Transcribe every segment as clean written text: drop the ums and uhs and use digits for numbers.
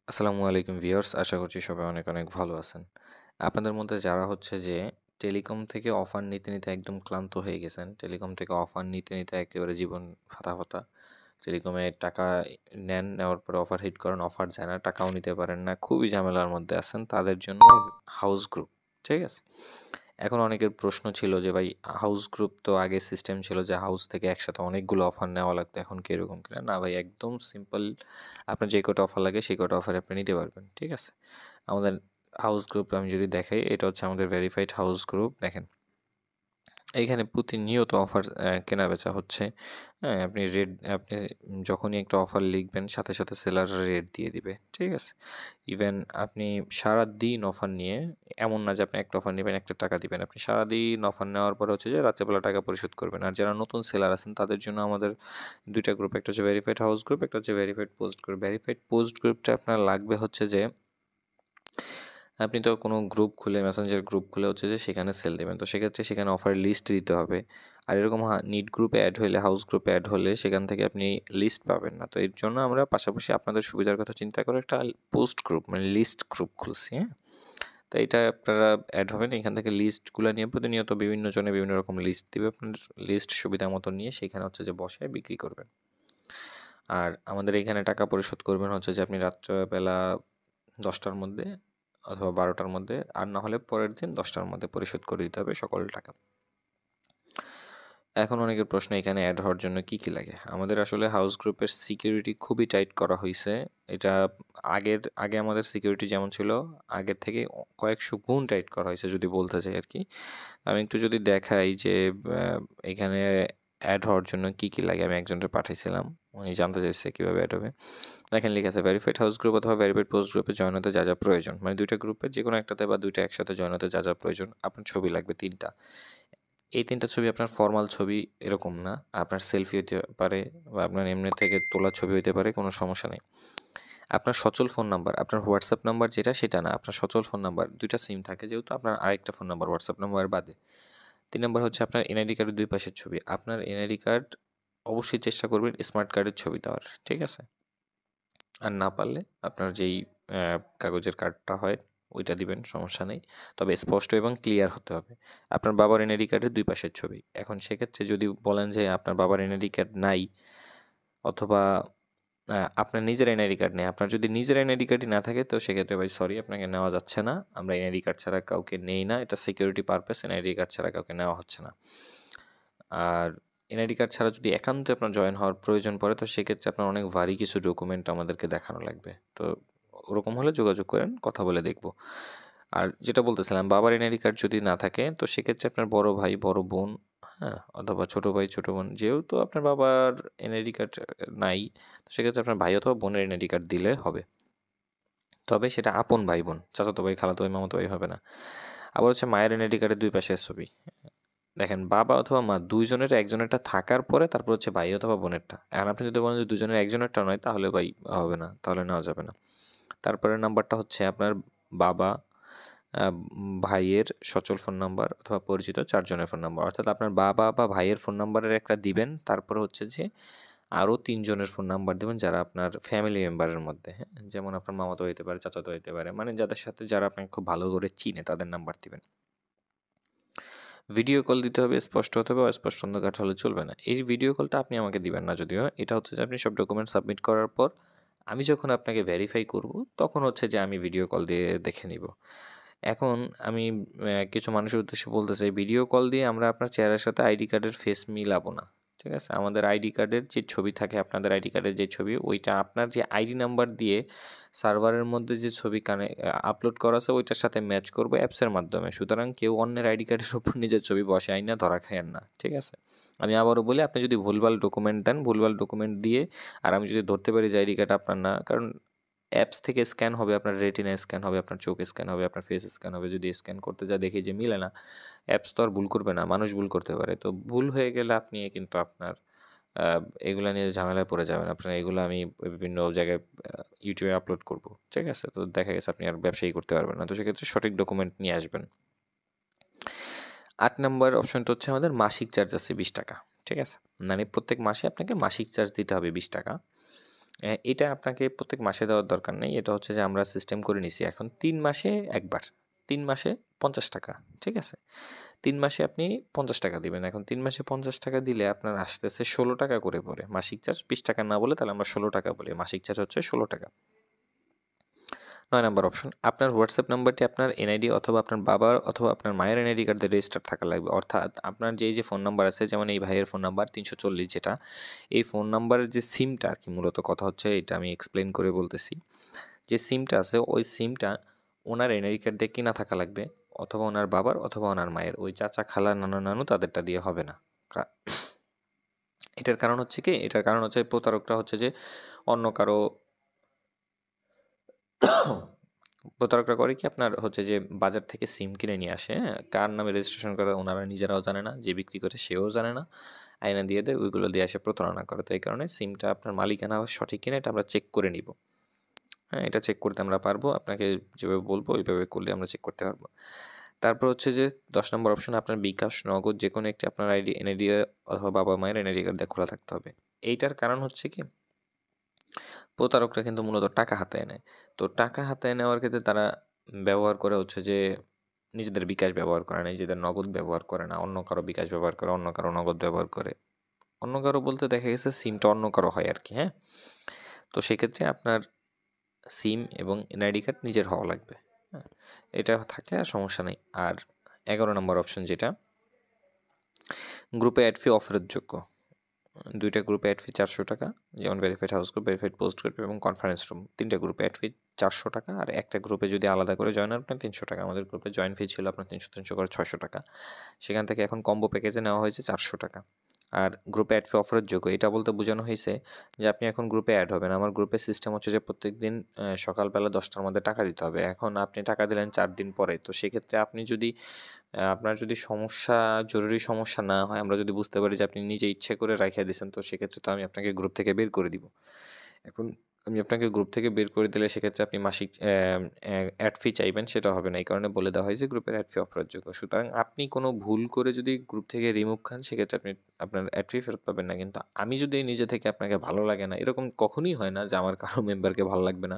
আসসালামু আলাইকুম ভিউয়ার্স, আশা করছি সবাই অনেক অনেক ভালো আছেন। আপনাদের মধ্যে যারা হচ্ছে যে টেলিকম থেকে অফার নিতে নিতে একদম ক্লান্ত হয়ে গেছেন, টেলিকম থেকে অফার নিতে নিতে একেবারে জীবন ফাতা টেলিকমে টাকা নেন, নেওয়ার পরে অফার হিট করেন, অফার যায় না, টাকাও নিতে পারেন না, খুবই ঝামেলার মধ্যে আছেন, তাদের জন্য হাউস গ্রুপ, ঠিক আছে? এখন অনেকের প্রশ্ন ছিল যে ভাই, হাউস গ্রুপ তো আগে সিস্টেম ছিল যে হাউস থেকে একসাথে অনেকগুলো অফার নেওয়া লাগতো, এখন কি এরকম কিনা? না ভাই, একদম সিম্পল। আপনার যে কটা অফার লাগে সেই কটা অফার আপনি নিতে পারবেন, ঠিক আছে? আমাদের হাউস গ্রুপ আমি যদি দেখাই, এটা হচ্ছে আমাদের ভেরিফাইড হাউস গ্রুপ। দেখেন, এইখানে প্রতিনিয়ত অফার কেনা বেচা হচ্ছে। হ্যাঁ, আপনি যখনই একটা অফার লিখবেন, সাথে সাথে সেলার রেট দিয়ে দিবে, ঠিক আছে? ইভেন আপনি সারাদিন অফার নিয়ে, এমন না যে আপনি একটা অফার নেবেন, একটা টাকা দিবেন, আপনি সারাদিন অফার নেওয়ার পরে হচ্ছে যে রাত্রেবেলা টাকা পরিশোধ করবেন। আর যারা নতুন সেলার আছেন তাদের জন্য আমাদের দুইটা গ্রুপ, একটা হচ্ছে ভেরিফাইড হাউস গ্রুপ, একটা হচ্ছে verified post group. Verified post গ্রুপটা আপনার লাগবে হচ্ছে যে আপনি তো কোনো গ্রুপ খুলে, মেসেঞ্জার গ্রুপ খুলে হচ্ছে যে সেখানে সেল দেবেন, তো সেক্ষেত্রে সেখানে অফার লিস্ট দিতে হবে। আর এরকম নিট গ্রুপে অ্যাড হলে, হাউস গ্রুপে অ্যাড হলে সেখান থেকে আপনি লিস্ট পাবেন না। তো এর জন্য আমরা পাশাপাশি আপনাদের সুবিধার কথা চিন্তা করে একটা পোস্ট গ্রুপ, মানে লিস্ট গ্রুপ খুলছি, হ্যাঁ? তো এটা আপনারা অ্যাড হবেন, এখান থেকে লিস্টগুলো নিয়ে প্রতিনিয়ত বিভিন্ন জনে বিভিন্ন রকম লিস্ট দিবে, আপনার লিস্ট সুবিধা মতো নিয়ে সেখানে হচ্ছে যে বসে বিক্রি করবেন। আর আমাদের এখানে টাকা পরিশোধ করবেন হচ্ছে যে আপনি রাত্রেবেলা 10টার মধ্যে অথবা 12টার মধ্যে, আর না হলে পরের দিন 10টার মধ্যে পরিশোধ করে দিতে হবে সকল টাকা। এখন অনেকের প্রশ্ন, এখানে অ্যাড হওয়ার জন্য কি কি লাগে? আমাদের আসলে হাউস গ্রুপের সিকিউরিটি খুবই টাইট করা হয়েছে। এটা আগে আমাদের সিকিউরিটি যেমন ছিল, আগের থেকে কয়েকশো গুণ টাইট করা হয়েছে যদি বলতে চাই আর কি। আমি একটু যদি দেখাই যে এখানে অ্যাড হওয়ার জন্য কি কি লাগে, আমি একজনকে পাঠাইছিলাম, উনি জানতে চাইছে কীভাবে অ্যাড হবে। দেখেন, লিখে আছে ভেরিফাইড হাউস গ্রুপ অথবা ভেরিফাইড পোস্ট গ্রুপে জয়েন হতে যা যা প্রয়োজন, মানে দুইটা গ্রুপের যে কোনো একটাতে বা দুইটা একসাথে জয়েন হতে যা যা প্রয়োজন। আপনার ছবি লাগবে 3টা। এই 3টা ছবি আপনার ফর্মাল ছবি এরকম না, আপনার সেলফি হতে পারে বা আপনার এমনি থেকে তোলা ছবি হতে পারে, কোনো সমস্যা নেই। আপনার সচল ফোন নাম্বার, আপনার হোয়াটসঅ্যাপ নাম্বার যেটা সেটা না, আপনার সচল ফোন নাম্বার, দুইটা সিম থাকে যেহেতু, আপনার আরেকটা ফোন নাম্বার হোয়াটসঅ্যাপ নাম্বার বাদে। 3 নম্বর হচ্ছে আপনার এনআইডি কার্ডের 2 পাশের ছবি। আপনার এনআইডি কার্ড অবশ্যই চেষ্টা করবেন স্মার্ট কার্ডের ছবি দেওয়ার, ঠিক আছে? আর না পারলে আপনার যেই কাগজের কার্ডটা হয় ওইটা দিবেন, সমস্যা নেই। তবে স্পষ্ট এবং ক্লিয়ার হতে হবে। আপনার বাবার এনআইডি কার্ডের 2 পাশের ছবি। এখন সেক্ষেত্রে যদি বলেন যে আপনার বাবার এনআইডি কার্ড নাই, অথবা আপনার নিজের এনআইডি কার্ড নেই। আপনার যদি নিজের এনআইডি কার্ডই না থাকে, তো সেক্ষেত্রে ভাই সরি, আপনাকে নেওয়া যাচ্ছে না। আমরা এনআইডি কার্ড ছাড়া কাউকে নেই না। এটা সিকিউরিটি পারপাস, এনআইডি কার্ড ছাড়া কাউকে নেওয়া হচ্ছে না। আর এনআইডি কার্ড ছাড়া যদি একান্তই আপনার জয়েন হওয়ার প্রয়োজন পড়ে, তো সেক্ষেত্রে আপনার অনেক ভারী কিছু ডকুমেন্ট আমাদেরকে দেখানো লাগবে। তো ওরকম হলে যোগাযোগ করেন, কথা বলে দেখব। আর যেটা বলতেছিলাম, বাবার এনআইডি কার্ড যদি না থাকে, তো সেক্ষেত্রে আপনার বড় ভাই, বড় বোন, হ্যাঁ, অথবা ছোট ভাই, ছোট বোন, যেহেতু আপনার বাবার এনআইডি কার্ড নাই, তো সেক্ষেত্রে আপনার ভাই অথবা বোনের এনআইডি কার্ড দিলে হবে। তবে সেটা আপন ভাই বোন, চাচাতো ভাই, খালাতো ভাই, মামাতো ভাই হবে না। আবার হচ্ছে মায়ের এনআইডি কার্ডের 2 পাশের ছবি। দেখেন, বাবা অথবা মা দুইজনের একজনেরটা থাকার পরে তারপর হচ্ছে ভাই অথবা বোনেরটা। এখন আপনি যদি বলেন যে দুজনের একজনেরটা নয়, তাহলে ভাই হবে না, তাহলে নেওয়া যাবে না। তারপরের নাম্বারটা হচ্ছে আপনার বাবা, ভাইয়ের সচল ফোন নাম্বার অথবা পরিচিত 4 জনের ফোন নাম্বার। অর্থাৎ আপনার বাবা বা ভাইয়ের ফোন নাম্বারের একটা দিবেন, তারপর হচ্ছে যে আরও 3 জনের ফোন নাম্বার দেবেন যারা আপনার ফ্যামিলি মেম্বারের মধ্যে, হ্যাঁ? যেমন আপনার মামাতো হইতে পারে, চাচাতো হইতে পারে, মানে যাদের সাথে যারা আপনাকে খুব ভালো করে চিনে তাদের নাম্বার দিবেন। ভিডিও কল দিতে হবে, স্পষ্ট হতে হবে, অস্পষ্ট অন্ধকার হলে চলবে না। এই ভিডিও কলটা আপনি আমাকে দিবেন না যদিও, এটা হচ্ছে যে আপনি সব ডকুমেন্ট সাবমিট করার পর আমি যখন আপনাকে ভেরিফাই করব, তখন হচ্ছে যে আমি ভিডিও কল দিয়ে দেখে নিব। এখন আমি কিছু মানুষের উদ্দেশ্যে বলতে চাই, ভিডিও কল দিয়ে আমরা আপনার চেহারার সাথে আইডি কার্ডের ফেস মিলাবো না, ঠিক আছে? আমাদের আইডি কার্ডের যে ছবি থাকে, আপনাদের আইডি কার্ডের যে ছবি, ওইটা আপনার যে আইডি নাম্বার দিয়ে সার্ভারের মধ্যে যে ছবি আপলোড করা আছে ওইটার সাথে ম্যাচ করবো অ্যাপসের মাধ্যমে। সুতরাং কেউ অন্যের আইডি কার্ডের উপর নিজের ছবি বসায় না, ধরা খায়েন না, ঠিক আছে? আমি আবারও বলি, আপনি যদি ভুলভাল ডকুমেন্ট দেন, ভুলভাল ডকুমেন্ট দিয়ে, আর আমি যদি ধরতে পারি যে আইডি কার্ড আপনার না, কারণ অ্যাপস থেকে স্ক্যান হবে, আপনার রেটিনা স্ক্যান হবে, আপনার চোখ স্ক্যান হবে, আপনার ফেস স্ক্যান হবে। যদি স্ক্যান করতে যা দেখি যে মিলে না, অ্যাপস তো আর ভুল করবে না, মানুষ ভুল করতে পারে। তো ভুল হয়ে গেলে আপনি কিন্তু আপনার এগুলা নিয়ে ঝামেলায় পড়ে যাবেন। আপনার এগুলো আমি বিভিন্ন জায়গায় ইউটিউবে আপলোড করব, ঠিক আছে? তো দেখা গেছে আপনি আর ব্যবসায়ী করতে পারবেন না। তো সেক্ষেত্রে সঠিক ডকুমেন্ট নিয়ে আসবেন। 8 নাম্বার অপশনটা হচ্ছে আমাদের মাসিক চার্জ আছে 20 টাকা, ঠিক আছে? মানে প্রত্যেক মাসে আপনাকে মাসিক চার্জ দিতে হবে 20 টাকা। এটা আপনাকে প্রত্যেক মাসে দেওয়ার দরকার নেই। এটা হচ্ছে যে আমরা সিস্টেম করে নিছি এখন ৩ মাসে একবার। ৩ মাসে ৳৫০, ঠিক আছে? ৩ মাসে আপনি ৳৫০ দিবেন। এখন ৩ মাসে ৳৫০ দিলে আপনার আসতেছে ৳১৬ করে পড়ে। মাসিক চার্জ ৳২০ না বলে তাহলে আমরা ৳১৬ বলি। মাসিক চার্জ হচ্ছে ৳১৬। ৯ নাম্বার অপশন, আপনার হোয়াটসঅ্যাপ নাম্বারটি আপনার এনআইডি অথবা আপনার বাবার অথবা আপনার মায়ের এনআইডি কার্ড দিয়ে রেজিস্টার থাকা লাগবে। অর্থাৎ আপনার যে ফোন নাম্বার আছে, যেমন এই ভাইয়ের ফোন নাম্বার ৩৪০ যেটা, এই ফোন নাম্বারের যে সিমটা আরকি, মূলত কথা হচ্ছে এটা আমি এক্সপ্লেইন করে বলতেছি। যে সিমটা আছে ওই সিমটা ওনার এনআইডি কার্ড দিয়ে কিনা থাকা লাগবে, অথবা ওনার বাবার অথবা ওনার মায়ের, ওই চাচা, খালা, নানু তাদেরটা দিয়ে হবে না। এটার কারণ হচ্ছে কি? এটার কারণ হচ্ছে প্রতারকরা হচ্ছে যে অন্য কারো প্রতারকরা করে কি, আপনার হচ্ছে যে বাজার থেকে সিম কিনে নিয়ে আসে, হ্যাঁ? কার নামে রেজিস্ট্রেশন করে ওনারা নিজেরাও জানে না, যে বিক্রি করে সেও জানে না, আয়না দিয়ে দেয়, ওইগুলো দিয়ে এসে প্রতারণা করে। তো এই কারণে সিমটা আপনার মালিকানা সঠিক কিনা এটা আমরা চেক করে নিব। হ্যাঁ, এটা চেক করতে আমরা পারবো, আপনাকে যেভাবে বলবো ওইভাবে করলে আমরা চেক করতে পারবো। তারপর হচ্ছে যে ১০ নম্বর অপশন, আপনার বিকাশ, নগদ যে কোনো একটি আপনার এনআইডি অথবা বাবা মায়ের এনআইডি কার্ড দিয়ে খোলা থাকতে হবে। এইটার কারণ হচ্ছে কি, প্রতারকরা কিন্তু মূলত টাকা হাতায় নেয়। তো টাকা হাতায় নেওয়ার ক্ষেত্রে তারা ব্যবহার করে হচ্ছে যে নিজেদের বিকাশ ব্যবহার করে না, নিজেদের নগদ ব্যবহার করে না, অন্য কারো বিকাশ ব্যবহার করে, অন্য কারো নগদ ব্যবহার করে। অন্য কারো বলতে দেখা গেছে সিমটা অন্য কারো হয় আরকি, হ্যাঁ? তো সেক্ষেত্রে আপনার সিম এবং এনআইডি কার্ড নিজের হওয়া লাগবে, হ্যাঁ? এটা থাকলে আর সমস্যা নেই। আর ১১ নম্বর অপশন যেটা, গ্রুপে অ্যাড ফি অফারের যোগ্য। ২ টা গ্রুপে অ্যাড ফি ৳৪০০, যেমন verified house group, verified post group এবং কনফারেন্স রুম। ৩ টা গ্রুপে অ্যাড ফি ৳৪০০, আর একটা গ্রুপে যদি আলাদা করে জয়েন হন আপনার ৳৩০০। আমাদের গ্রুপে জয়েন ফি ছিল আপনার ৩০০ করে ৳৬০০। সেখান থেকে এখন কম্বো প্যাকেজে নেওয়া হয়েছে ৳৪০০। আর গ্রুপে অ্যাড ফি অফারের যোগ্য, এটা বলতে বোঝানো হয়েছে যে আপনি এখন গ্রুপে অ্যাড হবেন। আমার গ্রুপের সিস্টেম হচ্ছে যে প্রত্যেকদিন সকালবেলা ১০টার মধ্যে টাকা দিতে হবে। এখন আপনি টাকা দিলেন ৪ দিন পরে। তো সেক্ষেত্রে আপনি যদি আপনার যদি সমস্যা, জরুরি সমস্যা না হয়, আমরা যদি বুঝতে পারি যে আপনি নিজে ইচ্ছে করে রাইখা দিছেন, তো সেক্ষেত্রে তো আমি আপনাকে গ্রুপ থেকে বের করে দিব। এখন আমি আপনাকে গ্রুপ থেকে বের করে দিলে সেক্ষেত্রে আপনি মাসিক অ্যাড ফি চাইবেন, সেটা হবে না। এই কারণে বলে দেওয়া হয়েছে গ্রুপের অ্যাড ফি অপরাধযোগ্য। সুতরাং আপনি কোনো ভুল করে যদি গ্রুপ থেকে রিমুভ খান, সেক্ষেত্রে আপনি আপনার অ্যাড ফি ফেরত পাবেন না। কিন্তু আমি যদি নিজে থেকে আপনাকে ভালো লাগে না, এরকম কখনোই হয় না যে আমার কারো মেম্বারকে ভালো লাগবে না।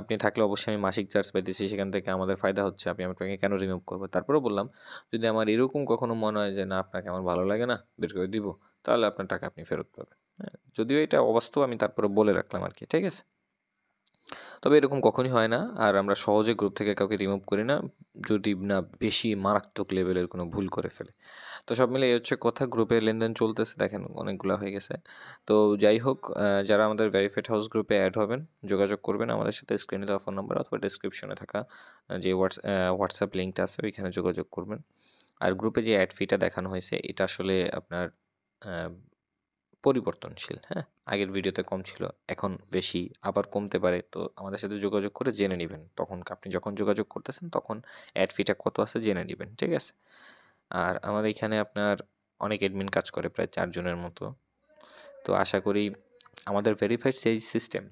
আপনি থাকলে অবশ্যই আমি মাসিক চার্জ পাইতেছি, সেখান থেকে আমাদের ফায়দা হচ্ছে। আমি আপনাকে কেন রিমুভ করব? তারপরেও বললাম, যদি আমার এরকম কখনো মনে হয় যে না আপনাকে আমার ভালো লাগে না, বের করে দিব, তাহলে আপনার টাকা আপনি ফেরত পাবেন। হ্যাঁ? যদিও এটা অবাস্তব, আমি তারপরে বলে রাখলাম আরকি। ঠিক আছে? তবে এরকম কখনোই হয় না। আর আমরা সহজে গ্রুপ থেকে কাউকে রিমুভ করি না, যদি না বেশি মারাত্মক লেভেলের কোনো ভুল করে ফেলে। তো সব মিলে এই হচ্ছে কথা। গ্রুপে লেনদেন চলতেছে, দেখেন অনেকগুলা হয়ে গেছে। তো যাই হোক, যারা আমাদের ভেরিফাইড হাউস গ্রুপে অ্যাড হবেন, যোগাযোগ করবেন আমাদের সাথে, স্ক্রিনে দেওয়া ফোন নাম্বার অথবা ডেসক্রিপশনে থাকা যে হোয়াটসঅ্যাপ লিঙ্কটা আছে ওইখানে যোগাযোগ করবেন। আর গ্রুপে যে অ্যাড ফিটা দেখানো হয়েছে এটা আসলে আপনার আ পরিবর্তনশীল, হ্যাঁ? আগের ভিডিওতে কম ছিল, এখন বেশি, আবার কমতে পারে। তো আমাদের সাথে যোগাযোগ করে জেনে নিবেন। তখন আপনি যখন যোগাযোগ করতেছেন তখন অ্যাড ফিটা কত আছে জেনে নিবেন। ঠিক আছে? আর আমার এখানে আপনার অনেক অ্যাডমিন কাজ করে, প্রায় ৪ জনের মতো। তো আশা করি আমাদের ভেরিফাইড সেই সিস্টেম,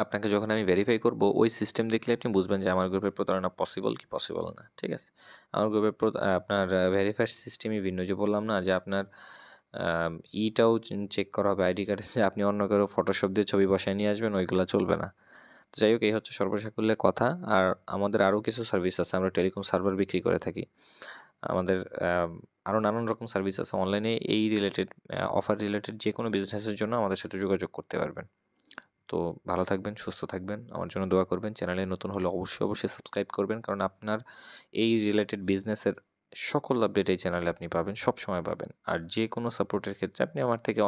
আপনাকে যখন আমি ভেরিফাই করব ওই সিস্টেম দেখলে আপনি বুঝবেন যে আমার গ্রুপে প্রতারণা পসিবল কি পসিবল না। ঠিক আছে? আমার গ্রুপে আপনার ভেরিফাইড সিস্টেমই ভিন্ন। যে বললাম না যে আপনার ইটাও চেক করা হবে, আইডি কার্ডে, যে আপনি অন্য কারো ফটোশপ দিয়ে ছবি বসায় নিয়ে আসবেন, ওইগুলা চলবে না। তো যাই হোক, এই হচ্ছে সর্বসাকুল্যে কথা। আর আমাদের আরও কিছু সার্ভিস আছে, আমরা টেলিকম সার্ভার বিক্রি করে থাকি। আমাদের আরও নানান রকম সার্ভিস আছে অনলাইনে, এই রিলেটেড অফার রিলেটেড যে কোনো বিজনেসের জন্য আমাদের সাথে যোগাযোগ করতে পারবেন। তো ভালো থাকবেন, সুস্থ থাকবেন, আমার জন্য দোয়া করবেন। চ্যানেলে নতুন হলে অবশ্যই সাবস্ক্রাইব করবেন, কারণ আপনার এই রিলেটেড বিজনেসের সকল আপডেট এই চ্যানেলে আপনি পাবেন, সবসময় পাবেন। আর যে কোনো সাপোর্টের ক্ষেত্রে আপনি আমার থেকে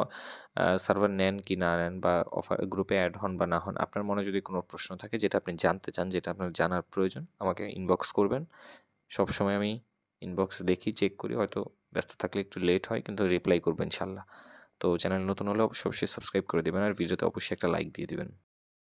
সার্ভার নেন কি না নেন, বা অফার গ্রুপে অ্যাড হন বা না হন, আপনার মনে যদি কোনো প্রশ্ন থাকে যেটা আপনি জানতে চান, যেটা আপনার জানার প্রয়োজন, আমাকে ইনবক্স করবেন। সবসময় আমি ইনবক্স দেখি, চেক করি। হয়তো ব্যস্ত থাকলে একটু লেট হয়, কিন্তু রিপ্লাই করব ইনশাল্লাহ। তো চ্যানেল নতুন হলে অবশ্যই সাবস্ক্রাইব করে দিবেন, আর ভিডিওতে অবশ্যই একটা লাইক দিয়ে দিবেন।